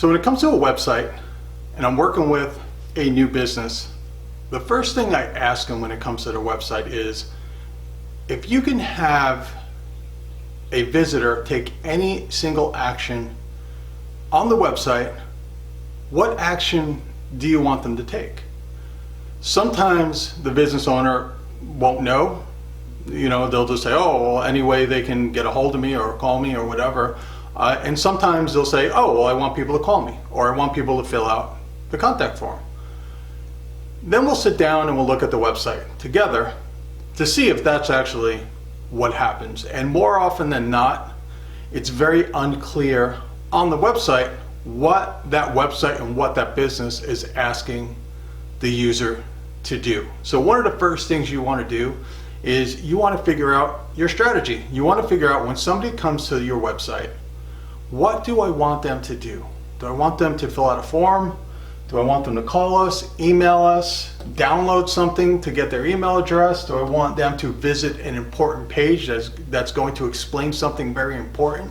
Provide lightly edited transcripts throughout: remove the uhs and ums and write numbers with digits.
So when it comes to a website and I'm working with a new business, the first thing I ask them when it comes to their website is, if you can have a visitor take any single action on the website, what action do you want them to take? Sometimes the business owner won't know. They'll just say, oh, well, any way they can get a hold of me or call me or whatever. And sometimes they'll say, oh, well, I want people to call me, or I want people to fill out the contact form. Then we'll sit down and we'll look at the website together to see if that's actually what happens. And more often than not, it's very unclear on the website what that website and what that business is asking the user to do. So one of the first things you want to do is you want to figure out your strategy. You want to figure out, when somebody comes to your website, what do I want them to do? Do I want them to fill out a form? Do I want them to call us, email us, download something to get their email address? Do I want them to visit an important page that's going to explain something very important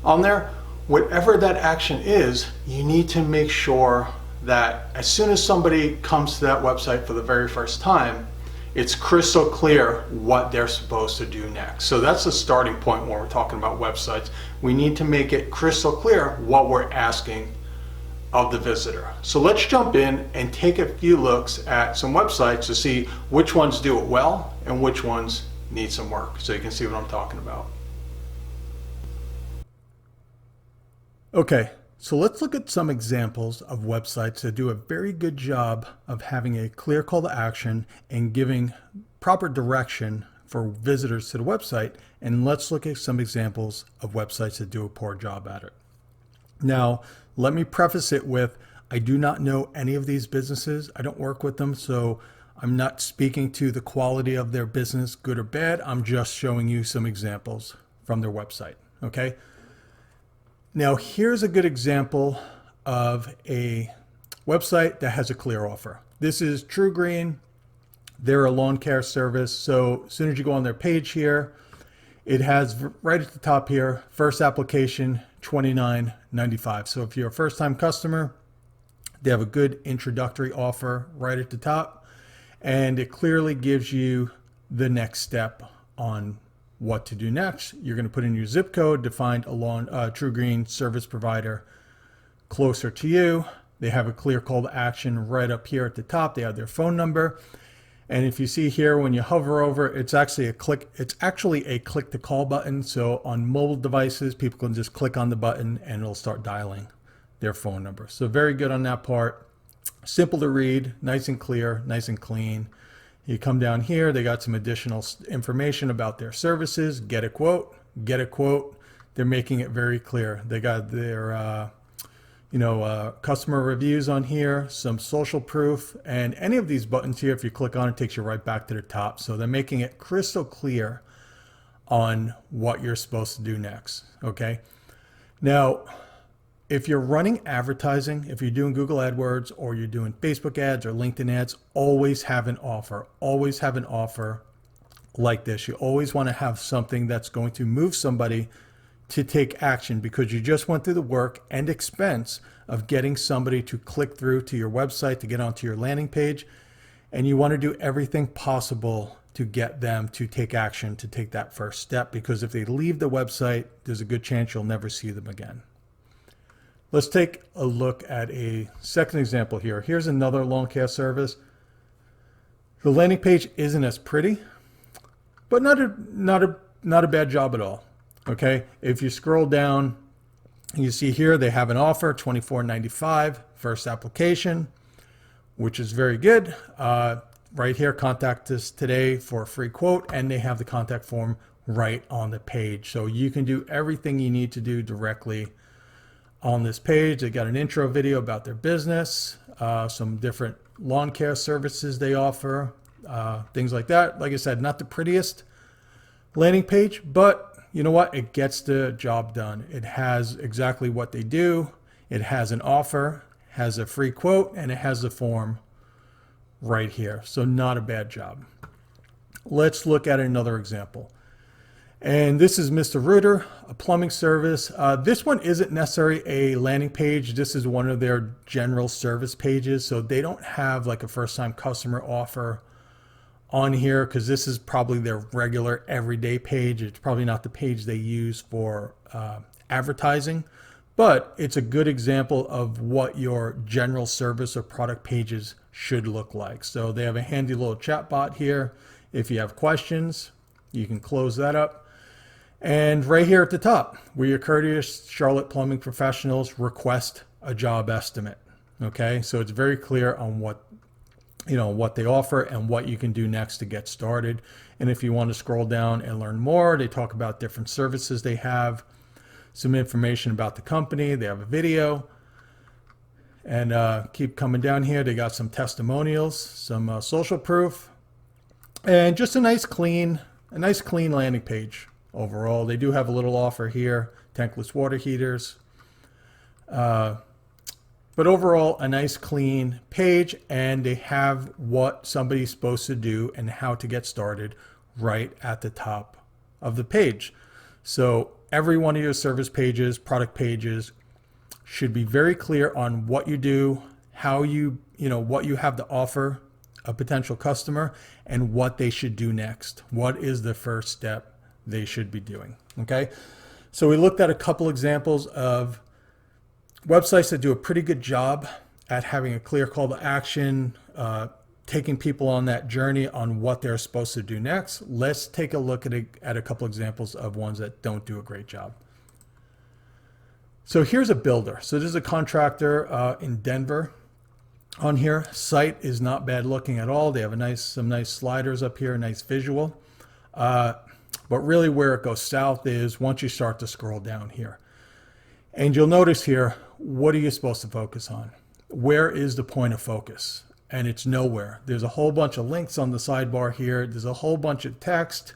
on there? Whatever that action is, you need to make sure that as soon as somebody comes to that website for the very first time, it's crystal clear what they're supposed to do next. So that's the starting point when we're talking about websites. We need to make it crystal clear what we're asking of the visitor. So let's jump in and take a few looks at some websites to see which ones do it well and which ones need some work, so you can see what I'm talking about. Okay, so let's look at some examples of websites that do a very good job of having a clear call to action and giving proper direction for visitors to the website. And let's look at some examples of websites that do a poor job at it. Now, let me preface it with, I do not know any of these businesses. I don't work with them, so I'm not speaking to the quality of their business, good or bad. I'm just showing you some examples from their website, okay? Now, here's a good example of a website that has a clear offer. This is TruGreen. They're a lawn care service. So as soon as you go on their page here, it has right at the top here, first application, $29.95. So if you're a first-time customer, they have a good introductory offer right at the top, and it clearly gives you the next step on what to do next. You're going to put in your zip code to find a TruGreen service provider closer to you. They have a clear call to action right up here at the top. They have their phone number. And if you see here, when you hover over, it's actually a click to call button. So on mobile devices, people can just click on the button and it'll start dialing their phone number. So very good on that part. Simple to read, nice and clear, nice and clean. You come down here, they got some additional information about their services. Get a quote. They're making it very clear. They got their customer reviews on here, some social proof, and any of these buttons here, if you click on it, takes you right back to the top. So they're making it crystal clear on what you're supposed to do next, okay? Now, if you're running advertising, if you're doing Google AdWords or you're doing Facebook ads or LinkedIn ads, always have an offer. Always have an offer like this. You always want to have something that's going to move somebody to take action, because you just went through the work and expense of getting somebody to click through to your website, to get onto your landing page, and you want to do everything possible to get them to take action, to take that first step, because if they leave the website, there's a good chance you'll never see them again. Let's take a look at a second example here. Here's another lawn care service. The landing page isn't as pretty, but not a bad job at all. Okay, if you scroll down, you see here they have an offer, $24.95, first application, which is very good. Right here, contact us today for a free quote, and they have the contact form right on the page. So you can do everything you need to do directly on this page. They got an intro video about their business, some different lawn care services they offer, things like that. Like I said, not the prettiest landing page, but you know what? It gets the job done. It has exactly what they do. It has an offer, has a free quote, and it has the form right here. So not a bad job. Let's look at another example. And this is Mr. Rooter, a plumbing service. This one isn't necessarily a landing page. This is one of their general service pages. So they don't have like a first-time customer offer on here because this is probably their regular everyday page. It's probably not the page they use for advertising, but it's a good example of what your general service or product pages should look like. So they have a handy little chat bot here. If you have questions, you can close that up. And right here at the top, we are courteous Charlotte Plumbing Professionals, request a job estimate. Okay, so it's very clear on what they offer and what you can do next to get started. And if you want to scroll down and learn more, they talk about different services they have, some information about the company. They have a video, and keep coming down here. They got some testimonials, some social proof, and just a nice clean landing page. Overall, they do have a little offer here, tankless water heaters. But overall, a nice clean page, and they have what somebody's supposed to do and how to get started right at the top of the page. So every one of your service pages, product pages, should be very clear on what you do, how what you have to offer a potential customer, and what they should do next. What is the first step they should be doing? Okay, so we looked at a couple examples of websites that do a pretty good job at having a clear call to action, taking people on that journey on what they're supposed to do next. Let's take a look at a couple examples of ones that don't do a great job. So here's a builder. So this is a contractor in Denver. On here, site is not bad looking at all. They have some nice sliders up here, nice visual. But really where it goes south is once you start to scroll down here. And you'll notice here, what are you supposed to focus on? Where is the point of focus? And it's nowhere. There's a whole bunch of links on the sidebar here. There's a whole bunch of text,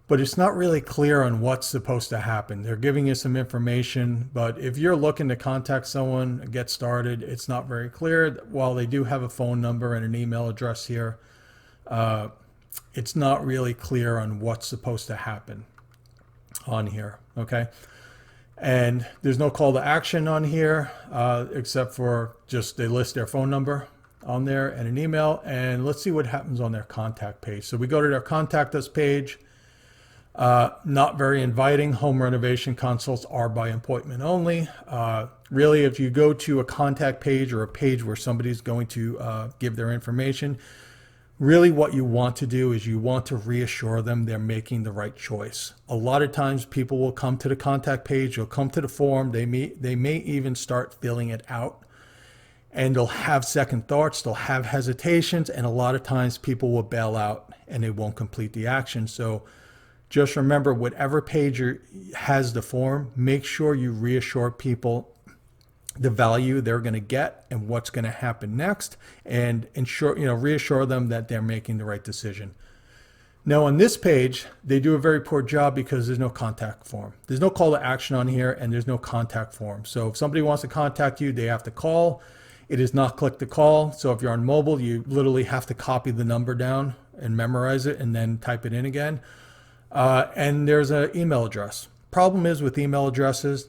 but it's not really clear on what's supposed to happen. They're giving you some information, but if you're looking to contact someone, get started, it's not very clear. While they do have a phone number and an email address here, it's not really clear on what's supposed to happen on here, okay? And there's no call to action on here, except for just they list their phone number on there and an email. And let's see what happens on their contact page. So we go to their contact us page. Not very inviting. Home renovation consults are by appointment only. Really, if you go to a contact page or a page where somebody's going to give their information, really what you want to do is you want to reassure them they're making the right choice. A lot of times people will come to the contact page, they'll come to the form, they may even start filling it out, and they'll have second thoughts, they'll have hesitations, and a lot of times people will bail out and they won't complete the action. So just remember, whatever page has the form, make sure you reassure people the value they're going to get and what's going to happen next, and reassure them that they're making the right decision. Now on this page, they do a very poor job because there's no contact form. There's no call to action on here, and there's no contact form. So if somebody wants to contact you, they have to call. It is not click to call. So if you're on mobile, you literally have to copy the number down and memorize it and then type it in again. And there's an email address. Problem is with email addresses,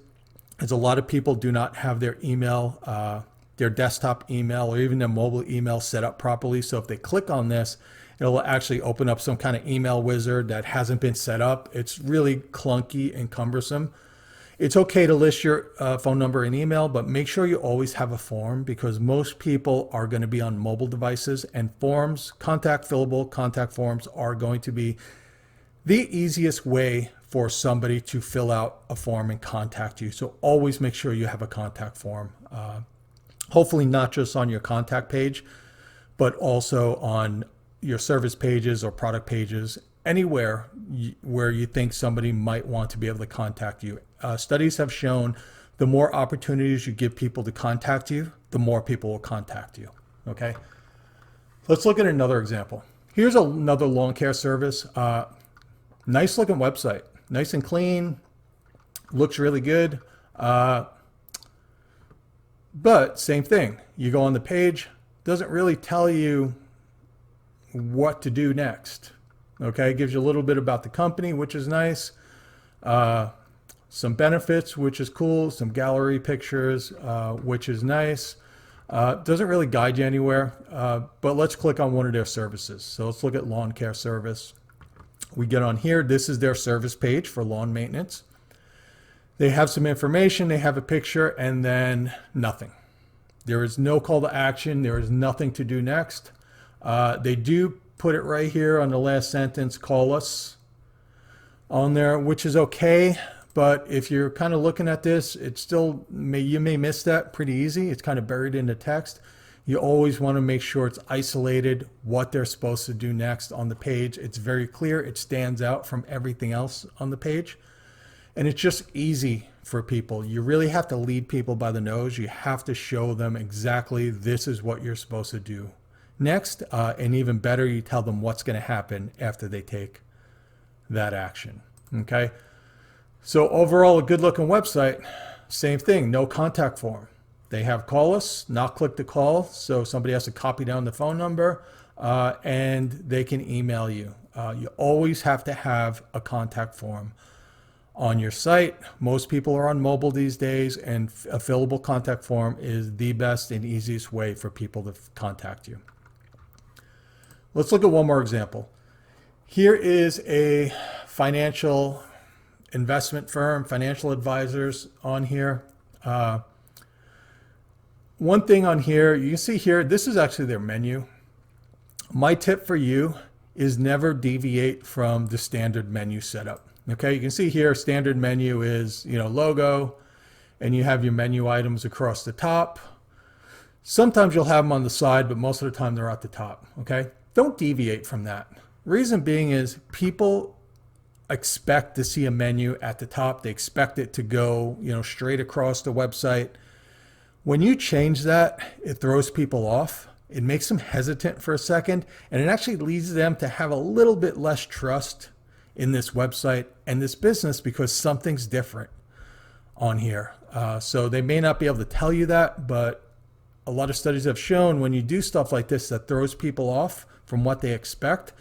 is a lot of people do not have their email, their desktop email or even their mobile email set up properly. So if they click on this, it'll actually open up some kind of email wizard that hasn't been set up. It's really clunky and cumbersome. It's okay to list your phone number and email, but make sure you always have a form, because most people are going to be on mobile devices, and forms, fillable contact forms, are going to be the easiest way for somebody to fill out a form and contact you. So always make sure you have a contact form. Hopefully not just on your contact page, but also on your service pages or product pages, anywhere where you think somebody might want to be able to contact you. Studies have shown the more opportunities you give people to contact you, the more people will contact you. Okay, let's look at another example. Here's another lawn care service. Nice looking website, nice and clean, looks really good. But same thing, you go on the page, doesn't really tell you what to do next. Okay, it gives you a little bit about the company, which is nice. Some benefits, which is cool. Some gallery pictures, which is nice. Doesn't really guide you anywhere, but let's click on one of their services. So let's look at lawn care service. We get on here. This is their service page for lawn maintenance. They have some information. They have a picture and then nothing. There is no call to action. There is nothing to do next. They do put it right here on the last sentence, call us on there, which is okay. But if you're kind of looking at this, it's still, you may miss that pretty easy. It's kind of buried in the text. You always want to make sure it's isolated, what they're supposed to do next on the page. It's very clear. It stands out from everything else on the page. And it's just easy for people. You really have to lead people by the nose. You have to show them exactly this is what you're supposed to do next. And even better, you tell them what's going to happen after they take that action. Okay. So overall, a good looking website, same thing, no contact form. They have call us, not click to call. So somebody has to copy down the phone number and they can email you. You always have to have a contact form on your site. Most people are on mobile these days, and a fillable contact form is the best and easiest way for people to contact you. Let's look at one more example. Here is a financial investment firm, financial advisors on here. One thing on here, you can see here, this is actually their menu. My tip for you is never deviate from the standard menu setup. Okay, you can see here, standard menu is, logo, and you have your menu items across the top. Sometimes you'll have them on the side, but most of the time they're at the top. Okay, don't deviate from that. Reason being is people expect to see a menu at the top. They expect it to go, straight across the website. When you change that, it throws people off. It makes them hesitant for a second, and it actually leads them to have a little bit less trust in this website and this business because something's different on here. So they may not be able to tell you that, but a lot of studies have shown when you do stuff like this that throws people off from what they expect,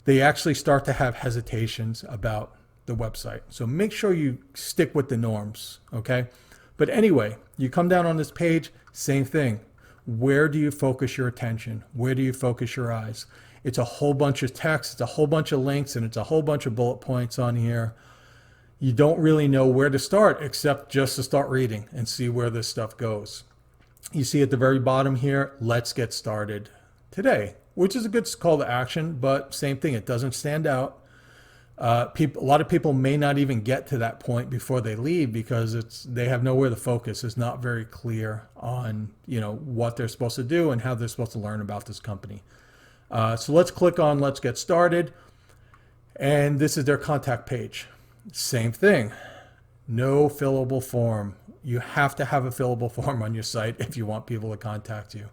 they actually start to have hesitations about the website. So make sure you stick with the norms, okay? But anyway, you come down on this page, same thing. Where do you focus your attention? Where do you focus your eyes? It's a whole bunch of text, it's a whole bunch of links, and it's a whole bunch of bullet points on here. You don't really know where to start except just to start reading and see where this stuff goes. You see at the very bottom here, let's get started today, which is a good call to action, but same thing, it doesn't stand out. A lot of people may not even get to that point before they leave because they have nowhere to focus. It's not very clear on what they're supposed to do and how they're supposed to learn about this company. So let's click on let's get started, and this is their contact page. Same thing, no fillable form. You have to have a fillable form on your site if you want people to contact you.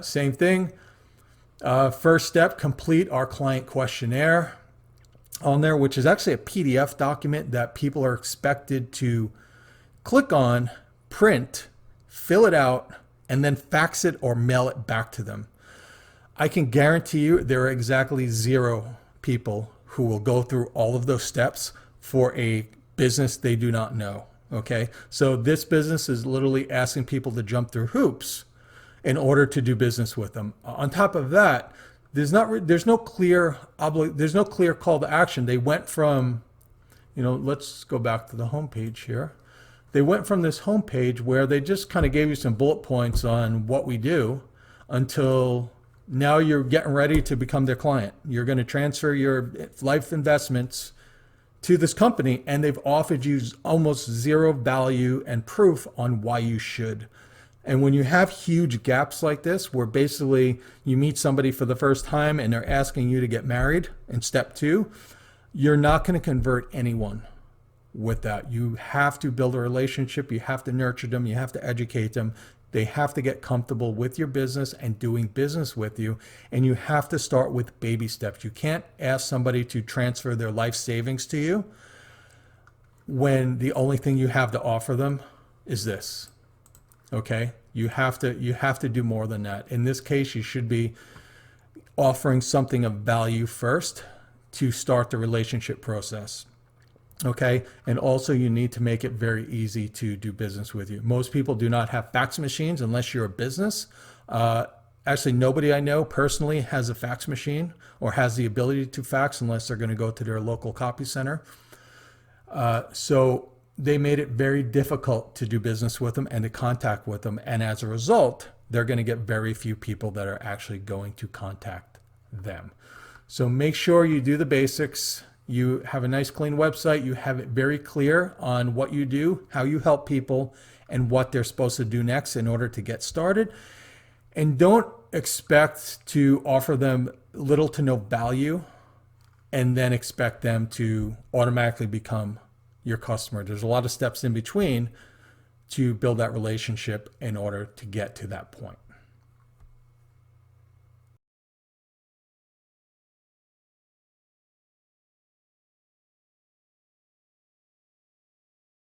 Same thing, first step, complete our client questionnaire on there, which is actually a PDF document that people are expected to click on, print, fill it out, and then fax it or mail it back to them. I can guarantee you there are exactly 0 people who will go through all of those steps for a business they do not know. Okay, so this business is literally asking people to jump through hoops in order to do business with them. On top of that, there's no clear call to action. They went from, let's go back to the homepage here. They went from this homepage where they just kind of gave you some bullet points on what we do until now you're getting ready to become their client. You're going to transfer your life investments to this company, and they've offered you almost 0 value and proof on why you should. And when you have huge gaps like this, where basically you meet somebody for the first time and they're asking you to get married in step 2, you're not going to convert anyone with that. You have to build a relationship. You have to nurture them. You have to educate them. They have to get comfortable with your business and doing business with you. And you have to start with baby steps. You can't ask somebody to transfer their life savings to you when the only thing you have to offer them is this. Okay, you have to do more than that. In this case, you should be offering something of value first, to start the relationship process. Okay. And also, you need to make it very easy to do business with you. Most people do not have fax machines unless you're a business. Actually, nobody I know personally has a fax machine or has the ability to fax unless they're going to go to their local copy center. So they made it very difficult to do business with them and to contact with them. And as a result, they're going to get very few people that are actually going to contact them. So make sure you do the basics. You have a nice clean website. You have it very clear on what you do, how you help people, and what they're supposed to do next in order to get started. And don't expect to offer them little to no value and then expect them to automatically become your customer. There's a lot of steps in between to build that relationship in order to get to that point.